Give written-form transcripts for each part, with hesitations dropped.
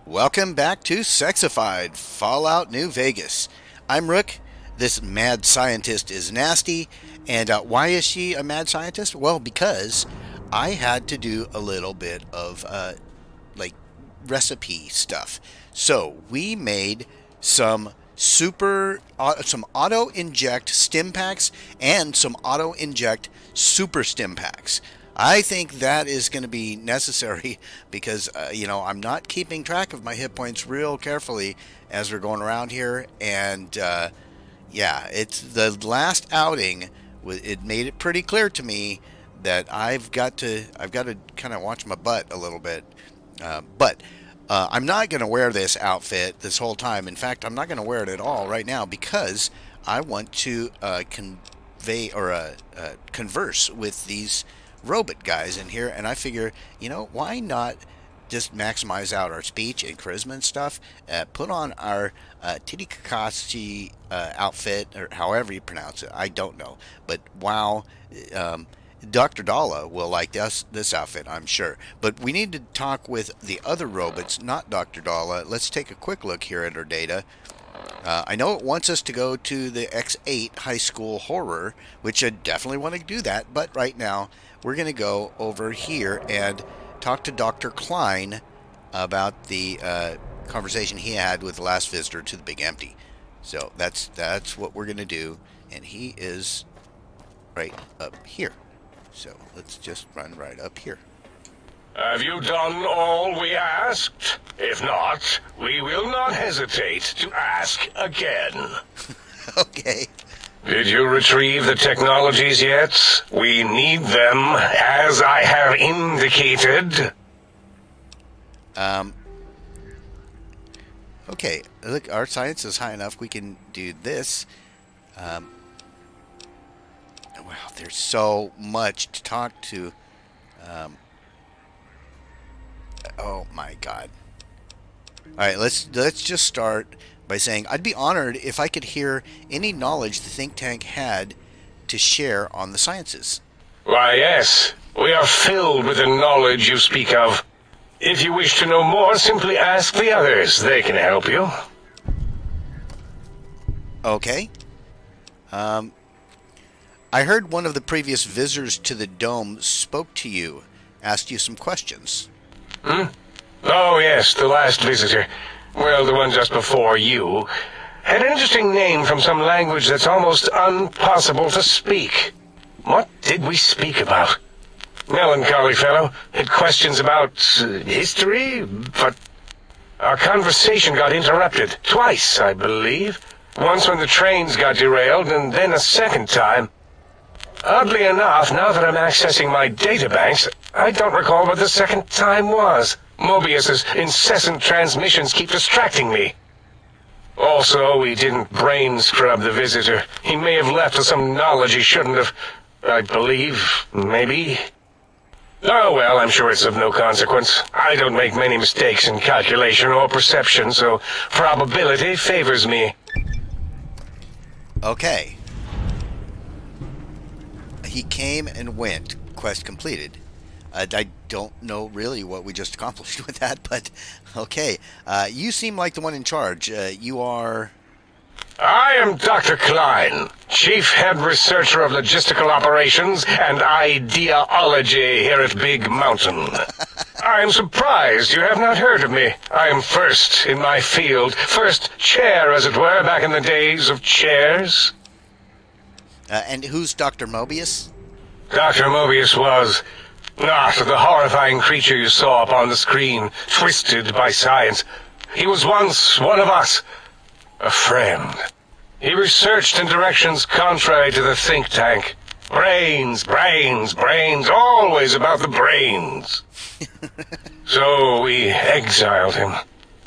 Welcome back to Sexified, Fallout New Vegas. I'm Rook. This mad scientist is Nasty. And why is she a mad scientist? Well, because I had to do a little bit of like recipe stuff. So we made some some auto inject stim packs and some auto inject super stim packs. I think that is going to be necessary because, I'm not keeping track of my hit points real carefully as we're going around here. And, it's the last outing. It made it pretty clear to me that I've got to kind of watch my butt a little bit. But I'm not going to wear this outfit this whole time. In fact, I'm not going to wear it at all right now because I want to converse with these robot guys in here, and I figure, why not just maximize out our speech and charisma and stuff, put on our Titty Kakashi outfit, or however you pronounce it, I don't know, but wow, Dr. Dalla will like this outfit, I'm sure. But we need to talk with the other robots, not Dr. Dalla. Let's take a quick look here at our data. I know it wants us to go to the X8 High School Horror, which I definitely want to do that, but right now we're going to go over here and talk to Dr. Klein about the conversation he had with the last visitor to the Big Empty. So that's what we're going to do, and he is right up here. So let's just run right up here. Have you done all we asked? If not, we will not hesitate to ask again. Okay. Did you retrieve the technologies yet? We need them, as I have indicated. Okay, look, our science is high enough. We can do this. Wow, there's so much to talk to. Oh my God. All right, let's just start by saying I'd be honored if I could hear any knowledge the think tank had to share on the sciences. Why, yes. We are filled with the knowledge you speak of. If you wish to know more, simply ask the others. They can help you. Okay. I heard one of the previous visitors to the dome spoke to you, asked you some questions. Oh, yes, the last visitor. Well, the one just before you. Had an interesting name from some language that's almost impossible to speak. What did we speak about? Melancholy fellow. Had questions about history, but our conversation got interrupted. Twice, I believe. Once when the trains got derailed, and then a second time. Oddly enough, now that I'm accessing my databanks, I don't recall what the second time was. Mobius's incessant transmissions keep distracting me. Also, we didn't brain scrub the visitor. He may have left with some knowledge he shouldn't have. I believe, maybe. Oh well, I'm sure it's of no consequence. I don't make many mistakes in calculation or perception, so probability favors me. Okay. He came and went. Quest completed. I don't know really what we just accomplished with that, but okay. You seem like the one in charge. You are... I am Dr. Klein, Chief Head Researcher of Logistical Operations and Ideology here at Big Mountain. I am surprised you have not heard of me. I am first in my field, first chair, as it were, back in the days of chairs. And who's Dr. Mobius? Dr. Mobius was not the horrifying creature you saw upon the screen, twisted by science. He was once one of us, a friend. He researched in directions contrary to the think tank. Brains, brains, brains, always about the brains. So we exiled him.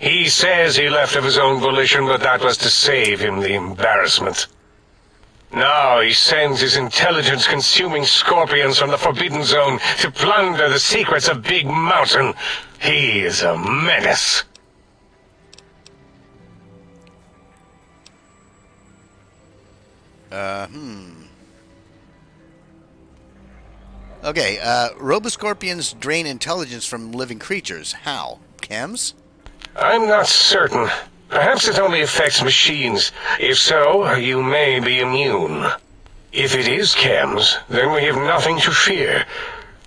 He says he left of his own volition, but that was to save him the embarrassment. Now he sends his intelligence-consuming scorpions from the Forbidden Zone to plunder the secrets of Big Mountain. He is a menace. Okay, Roboscorpions drain intelligence from living creatures. How? Chems? I'm not certain. Perhaps it only affects machines. If so, you may be immune. If it is chems, then we have nothing to fear.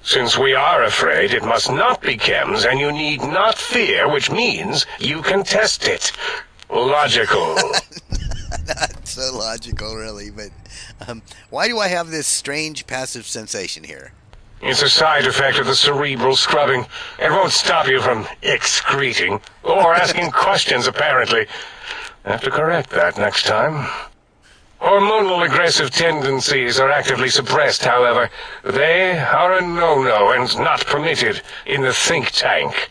Since we are afraid, it must not be chems, and you need not fear, which means you can test it. Logical. Not so logical, really, but why do I have this strange passive sensation here? It's a side effect of the cerebral scrubbing. It won't stop you from excreting, or asking questions, apparently. I have to correct that next time. Hormonal aggressive tendencies are actively suppressed, however. They are a no-no and not permitted in the think tank.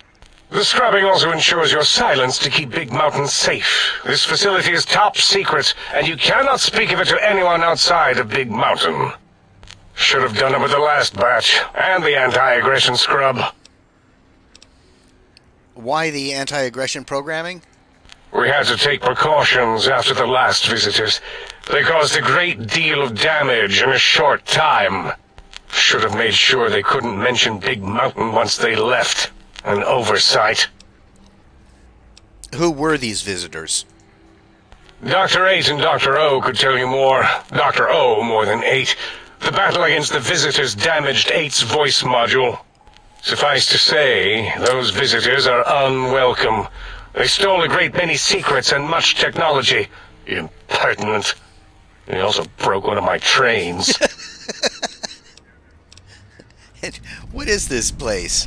The scrubbing also ensures your silence to keep Big Mountain safe. This facility is top secret, and you cannot speak of it to anyone outside of Big Mountain. Should have done it with the last batch, and the anti-aggression scrub. Why the anti-aggression programming? We had to take precautions after the last visitors. They caused a great deal of damage in a short time. Should have made sure they couldn't mention Big Mountain once they left. An oversight. Who were these visitors? Dr. 8 and Dr. O could tell you more. Dr. O more than 8. The battle against the visitors damaged 8's voice module. Suffice to say, those visitors are unwelcome. They stole a great many secrets and much technology. Impertinent. They also broke one of my trains. And what is this place?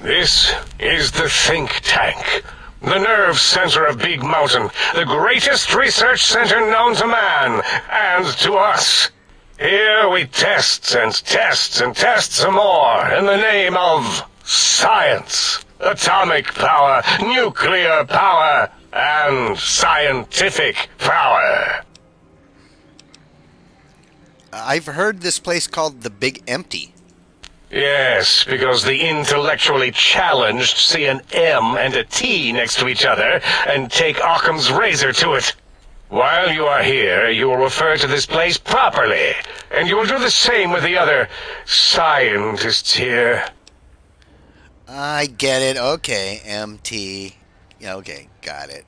This is the think tank. The nerve center of Big Mountain. The greatest research center known to man, and to us. Here we test and test and test some more in the name of science. Atomic power, nuclear power, and scientific power. I've heard this place called the Big Empty. Yes, because the intellectually challenged see an M and a T next to each other and take Occam's razor to it. While you are here, you will refer to this place properly, and you will do the same with the other scientists here. I get it. Okay, MT. Yeah, okay, got it.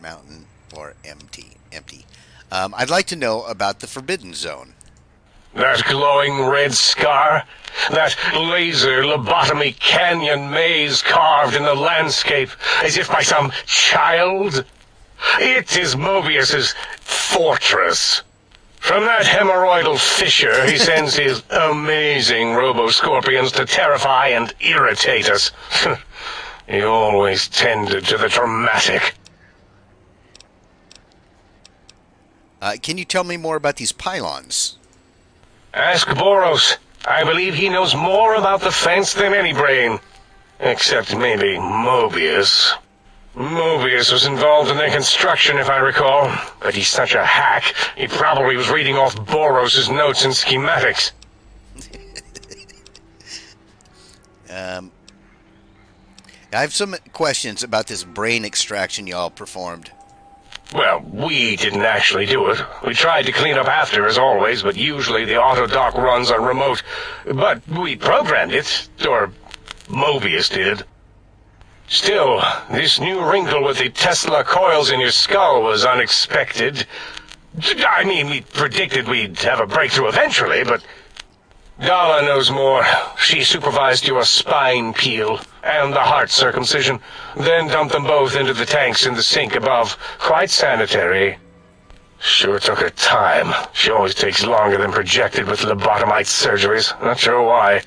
Mountain or MT. Empty. I'd like to know about the Forbidden Zone. That glowing red scar? That laser lobotomy canyon maze carved in the landscape as if by some child? It is Mobius's fortress. From that hemorrhoidal fissure, he sends his amazing robo-scorpions to terrify and irritate us. He always tended to the dramatic. Can you tell me more about these pylons? Ask Boros. I believe he knows more about the fence than any brain. Except maybe Mobius. Mobius was involved in their construction, if I recall. But he's such a hack, he probably was reading off Boros' notes and schematics. I have some questions about this brain extraction y'all performed. Well, we didn't actually do it. We tried to clean up after, as always, but usually the auto-dock runs are remote. But we programmed it, or Mobius did. Still, this new wrinkle with the Tesla coils in your skull was unexpected. I mean, we predicted we'd have a breakthrough eventually, but Dala knows more. She supervised your spine peel and the heart circumcision, then dumped them both into the tanks in the sink above. Quite sanitary. Sure took her time. She always takes longer than projected with lobotomite surgeries. Not sure why.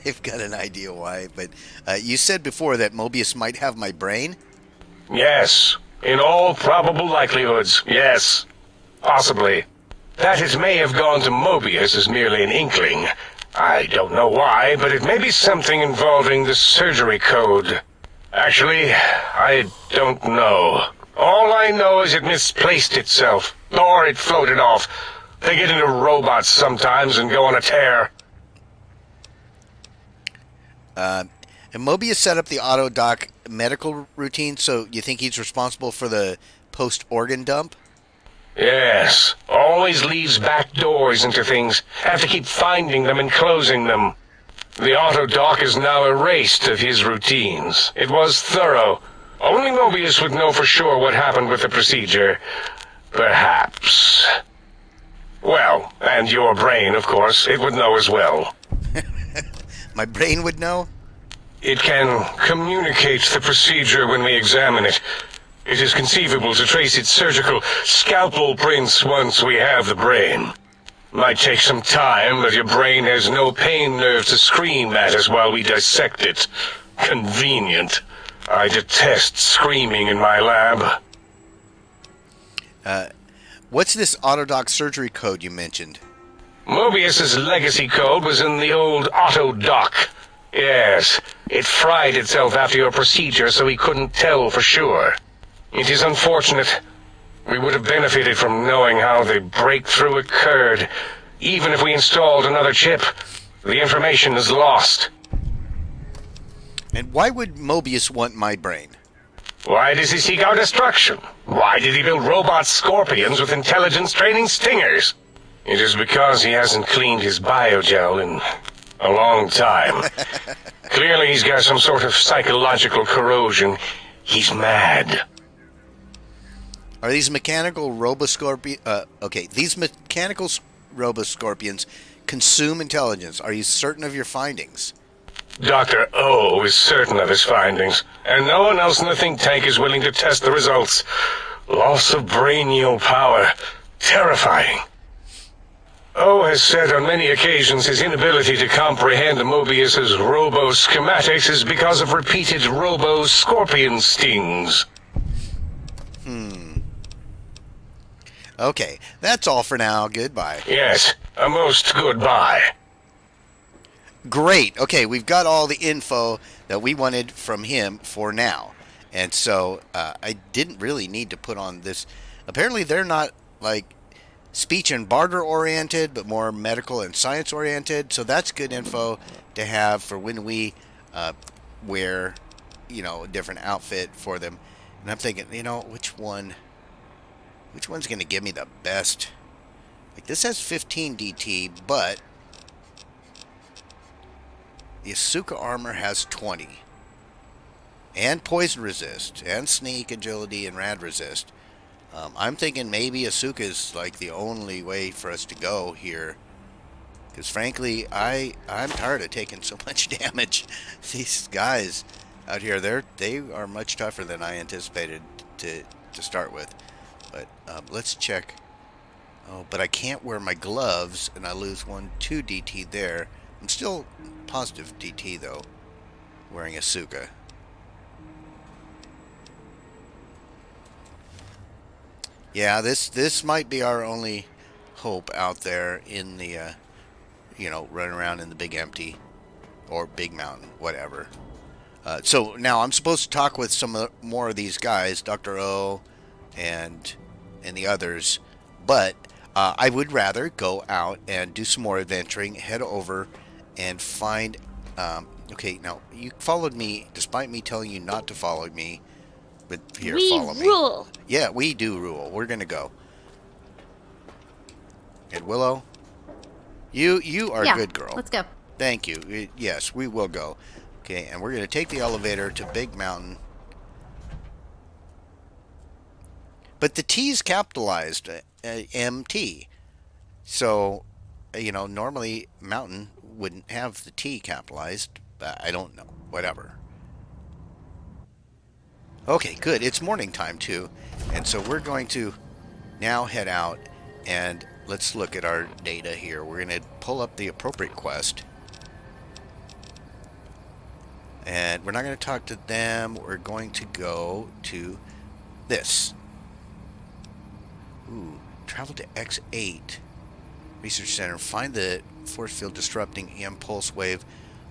I've got an idea why, but you said before that Mobius might have my brain? Yes. In all probable likelihoods, yes. Possibly. That it may have gone to Mobius is merely an inkling. I don't know why, but it may be something involving the surgery code. Actually, I don't know. All I know is it misplaced itself, or it floated off. They get into robots sometimes and go on a tear. And Mobius set up the auto-doc medical routine, so you think he's responsible for the post-organ dump? Yes, always leaves back doors into things. Have to keep finding them and closing them. The auto-dock is now erased of his routines. It was thorough. Only Mobius would know for sure what happened with the procedure. Perhaps. Well, and your brain, of course, it would know as well. My brain would know? It can communicate the procedure when we examine it. It is conceivable to trace its surgical scalpel prints once we have the brain. Might take some time, but your brain has no pain nerve to scream at us while we dissect it. Convenient. I detest screaming in my lab. What's this Autodoc surgery code you mentioned? Mobius's legacy code was in the old auto-dock. Yes, it fried itself after your procedure, so he couldn't tell for sure. It is unfortunate. We would have benefited from knowing how the breakthrough occurred. Even if we installed another chip, the information is lost. And why would Mobius want my brain? Why does he seek our destruction? Why did he build robot scorpions with intelligence training stingers? It is because he hasn't cleaned his biogel in a long time. Clearly he's got some sort of psychological corrosion. He's mad. Are these mechanical these mechanical roboscorpions consume intelligence. Are you certain of your findings? Dr. O is certain of his findings, and no one else in the think tank is willing to test the results. Loss of brainial power. Terrifying. O has said on many occasions his inability to comprehend Mobius's robo-schematics is because of repeated robo-scorpion stings. Okay, that's all for now. Goodbye. Yes, a most goodbye. Great. Okay, we've got all the info that we wanted from him for now. And so I didn't really need to put on this. Apparently they're not like speech and barter oriented, but more medical and science oriented. So that's good info to have for when we wear, a different outfit for them. And I'm thinking, which one's going to give me the best? Like this has 15 DT, but the Asuka armor has 20. And poison resist, and sneak, agility, and rad resist. I'm thinking maybe Asuka is like the only way for us to go here. Because frankly, I'm tired of taking so much damage. These guys out here, they are much tougher than I anticipated to start with. But let's check. Oh, but I can't wear my gloves, and I lose 2 DT there. I'm still positive DT though, wearing Asuka. Yeah, this might be our only hope out there in the, running around in the big empty or big mountain, whatever. So now I'm supposed to talk with some more of these guys, Dr. O and the others, but I would rather go out and do some more adventuring, head over and find... okay, now, you followed me despite me telling you not to follow me. But here, follow me. We rule. Yeah, we do rule. We're going to go. And Willow, you are a good girl. Let's go. Thank you. Yes, we will go. Okay, and we're going to take the elevator to Big Mountain. But the T's capitalized, MT. So, normally Mountain wouldn't have the T capitalized. But I don't know. Whatever. Okay, good. It's morning time, too. And so we're going to now head out and let's look at our data here. We're going to pull up the appropriate quest. And we're not going to talk to them. We're going to go to this. Ooh, travel to X8 Research Center. Find the force field disrupting impulse wave.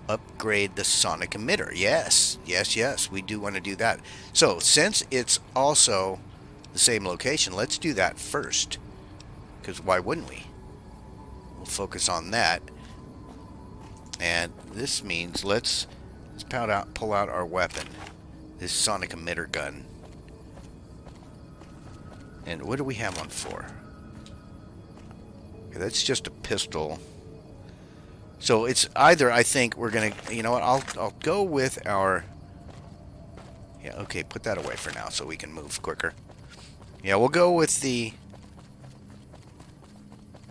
Upgrade the sonic emitter. Yes, yes, yes. We do want to do that. So, since it's also the same location, let's do that first. Because why wouldn't we? We'll focus on that. And this means let's pull out our weapon. This sonic emitter gun. And what do we have one for? Okay, that's just a pistol. So it's either, I think we're gonna, you know what, I'll go with our, yeah, okay, put that away for now so we can move quicker. Yeah, we'll go with the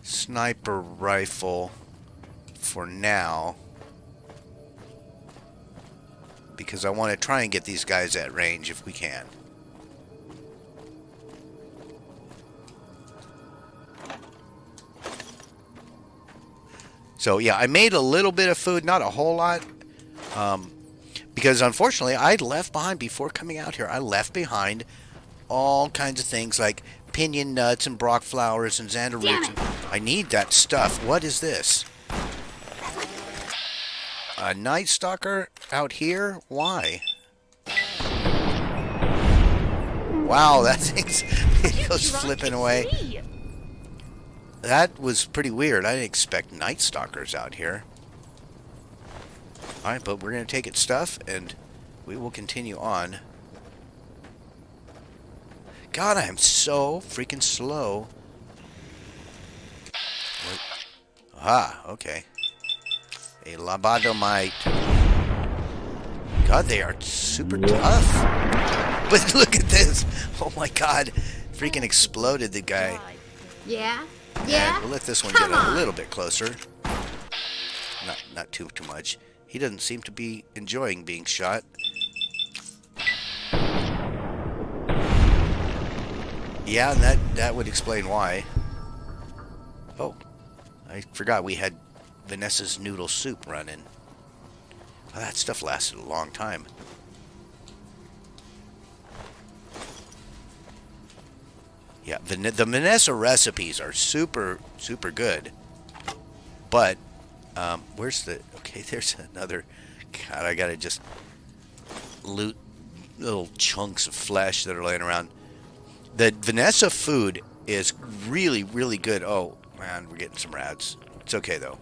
sniper rifle for now, because I want to try and get these guys at range if we can. So yeah, I made a little bit of food, not a whole lot, because unfortunately I left behind, before coming out here, I left behind all kinds of things like pinion nuts and brock flowers and xander roots. I need that stuff. What is this? A night stalker out here? Why? Wow, that thing's, it goes flipping away. That was pretty weird. I didn't expect night stalkers out here. Alright, but we're going to take its stuff and we will continue on. God, I am so freaking slow. Ah, okay. A lobotomite. God, they are super tough. But look at this. Oh my God. Freaking exploded the guy. Yeah? Yeah? We'll let this one get a little bit closer. Not too much. He doesn't seem to be enjoying being shot. Yeah, and that would explain why. Oh, I forgot we had Vanessa's noodle soup running. Well, that stuff lasted a long time. Yeah, the Vanessa recipes are super, super good. But, where's the... Okay, there's another... God, I gotta just loot little chunks of flesh that are laying around. The Vanessa food is really, really good. Oh, man, we're getting some rats. It's okay, though.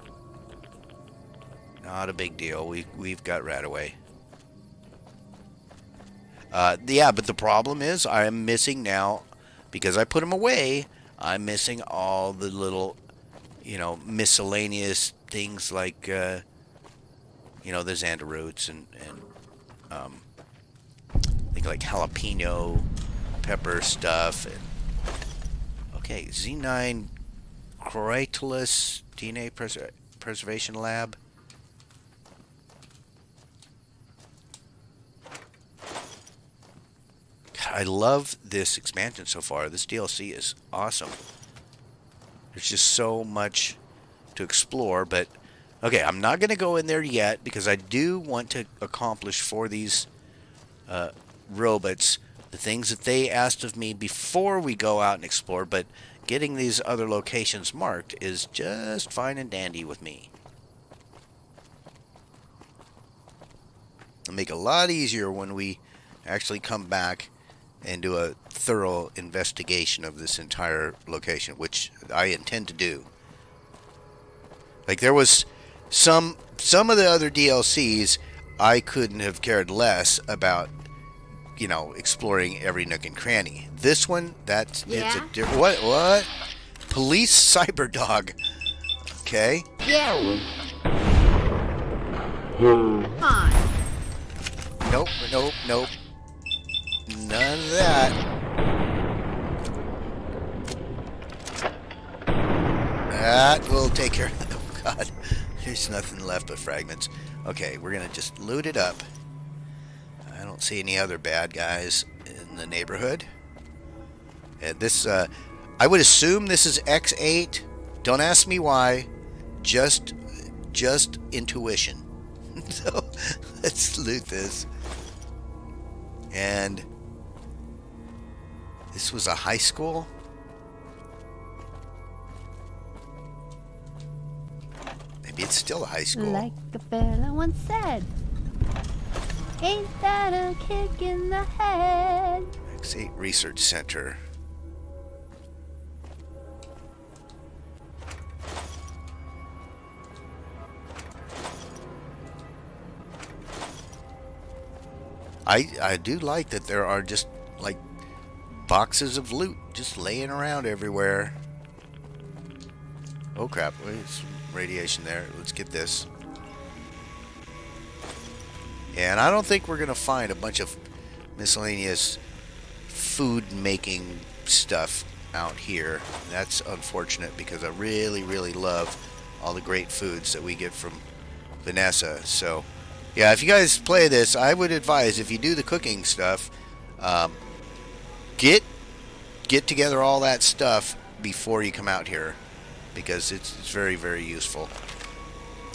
Not a big deal. We've got rat away. Yeah, but the problem is I am missing now... Because I put them away, I'm missing all the little, you know, miscellaneous things like, you know, the xander roots and I think like jalapeno pepper stuff. And, okay, Z9 Chrysalis DNA Preservation Lab. I love this expansion so far. This DLC is awesome. There's just so much to explore, but okay, I'm not going to go in there yet because I do want to accomplish for these robots the things that they asked of me before we go out and explore, but getting these other locations marked is just fine and dandy with me. It'll make it a lot easier when we actually come back and do a thorough investigation of this entire location, which I intend to do. Like, there was some of the other DLCs I couldn't have cared less about, you know, exploring every nook and cranny. This one, it's a different... What? Police cyber dog. Okay. Yeah. Come on. Nope. None of that. That will take care of it. Oh, God. There's nothing left but fragments. Okay, we're going to just loot it up. I don't see any other bad guys in the neighborhood. And this, I would assume this is X8. Don't ask me why. Just intuition. So, let's loot this. And... this was a high school? Maybe it's still a high school. Like a fella once said, ain't that a kick in the head? X8 Research Center. I do like that there are just like boxes of loot just laying around everywhere. Oh crap, it's radiation there. Let's get this. And I don't think we're going to find a bunch of miscellaneous food making stuff out here. That's unfortunate because I really, really love all the great foods that we get from Vanessa. So, yeah, if you guys play this, I would advise if you do the cooking stuff, get together all that stuff before you come out here because it's very, very useful.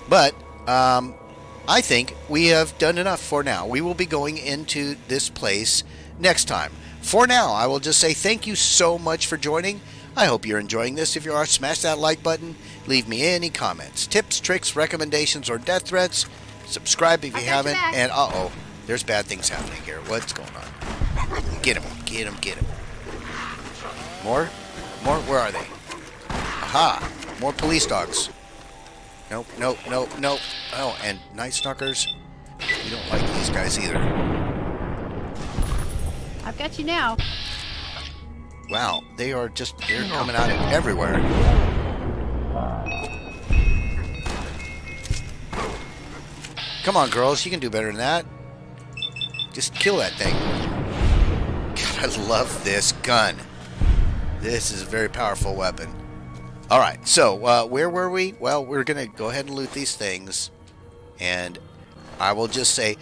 But I think we have done enough for now. We will be going into this place next time. For now, I will just say thank you so much for joining. I hope you're enjoying this. If you are, smash that like button. Leave me any comments, tips, tricks, recommendations, or death threats. Subscribe if you haven't. And uh-oh, there's bad things happening here. What's going on? Get him, get him, get him. More? More? Where are they? Aha! More police dogs. Nope, nope, nope, nope. Oh, and night stalkers. We don't like these guys either. I've got you now. Wow, they're coming out of everywhere. Come on, girls, you can do better than that. Just kill that thing. God, I love this gun. This is a very powerful weapon. Alright, so, where were we? Well, we're going to go ahead and loot these things. And I will just say,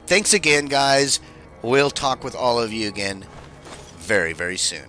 thanks again, guys. We'll talk with all of you again very, very soon.